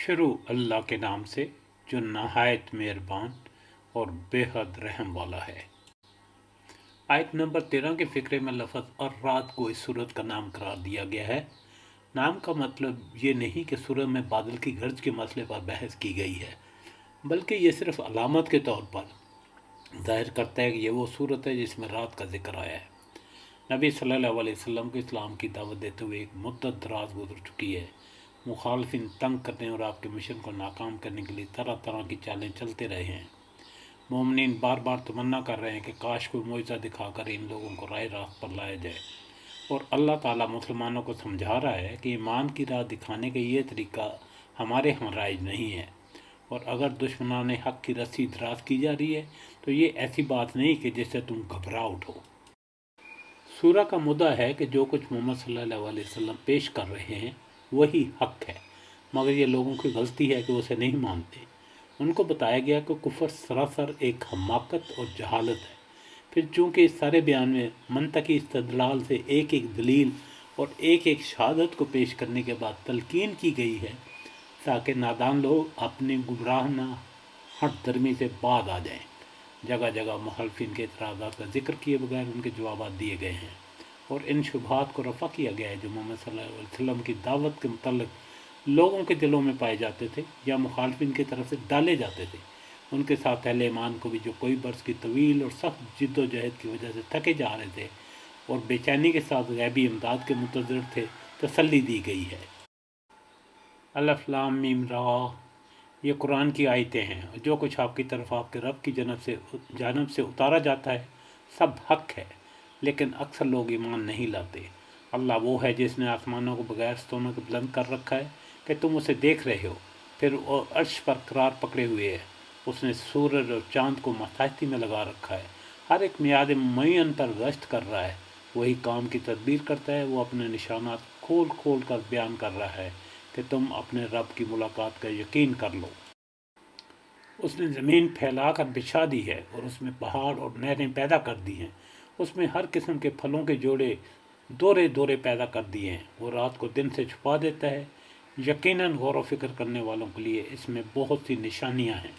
शुरू अल्लाह के नाम से जो नहायत मेहरबान और बेहद रहम वाला है। आयत नंबर 13 के फ़िक्रे में लफ्ज़ और रात को इस सूरत का नाम करार दिया गया है। नाम का मतलब ये नहीं कि सूरत में बादल की गर्ज के मसले पर बहस की गई है, बल्कि ये सिर्फ अलामत के तौर पर ज़ाहिर करता है कि ये वो सूरत है जिसमें रात का जिक्र आया है। नबी सल्लल्लाहु अलैहि वसल्लम को इस्लाम की दावत देते हुए एक मुद्दत दराज गुजर चुकी है। मुखालफिन तंग करने और आपके मिशन को नाकाम करने के लिए तरह तरह की चालें चलते रहे हैं। मोमिनीन बार बार तमन्ना कर रहे हैं कि काश कोई मुआज़ा दिखाकर इन लोगों को राह रास्त पर लाया जाए, और अल्लाह ताला मुसलमानों को समझा रहा है कि ईमान की राह दिखाने का ये तरीका हमारे यहाँ राइज नहीं है, और अगर दुश्मनान हक़ की रस्सी दराज की जा रही है तो ये ऐसी बात नहीं कि जिससे तुम घबरा उठो। सूरा का मुद्दा है कि जो कुछ मोहम्मद सल्लल्लाहु अलैहि वसल्लम पेश कर रहे हैं वही हक़ है, मगर ये लोगों की गलती है कि उसे नहीं मानते। उनको बताया गया कि कुफर सरासर एक हमाकत और जहालत है। फिर चूँकि इस सारे बयान में मनतकी इस्तदलाल से एक एक दलील और एक एक शहादत को पेश करने के बाद तलकीन की गई है ताकि नादान लोग अपनी गुमराहना हट दर्मी से बाद आ जाएं। जगह जगह मुखालफिन के इतराज़ात का जिक्र किए बगैर उनके जवाब दिए गए हैं, और इन शुबहात को रफ़ा किया गया है जो मोहम्मद सल्लल्लाहु अलैहि वसल्लम की दावत के मुतल्लिक़ लोगों के दिलों में पाए जाते थे या मुखालफिन की तरफ से डाले जाते थे। उनके साथ अहले ईमान को भी जो कोई बरस की तवील और सख्त जिद्दोजहद की वजह से थके जा रहे थे और बेचैनी के साथ गैबी इमदाद के मुंतज़िर थे, तसल्ली दी गई है। अलिफ लाम मीम रा, ये कुरान की आयतें हैं। जो कुछ आपकी तरफ आपके रब की जानब से उतारा जाता है सब हक़ है, लेकिन अक्सर लोग ईमान नहीं लाते। अल्लाह वो है जिसने आसमानों को बगैर स्तोनों के बुलंद कर रखा है कि तुम उसे देख रहे हो, फिर वो अर्श पर करार पकड़े हुए है। उसने सूरज और चाँद को मसाहती में लगा रखा है, हर एक मियाद मुअय्यन पर गश्त कर रहा है। वही काम की तदबीर करता है, वो अपने निशानात खोल खोल कर बयान कर रहा है कि तुम अपने रब की मुलाकात का यकीन कर लो। उसने ज़मीन फैला कर बिछा दी है और उसमें पहाड़ और नहरें पैदा कर दी हैं। उसमें हर किस्म के फलों के जोड़े दोरे दोरे पैदा कर दिए हैं। वो रात को दिन से छुपा देता है। यकीनन गौर व फिक्र करने वालों के लिए इसमें बहुत सी निशानियां हैं।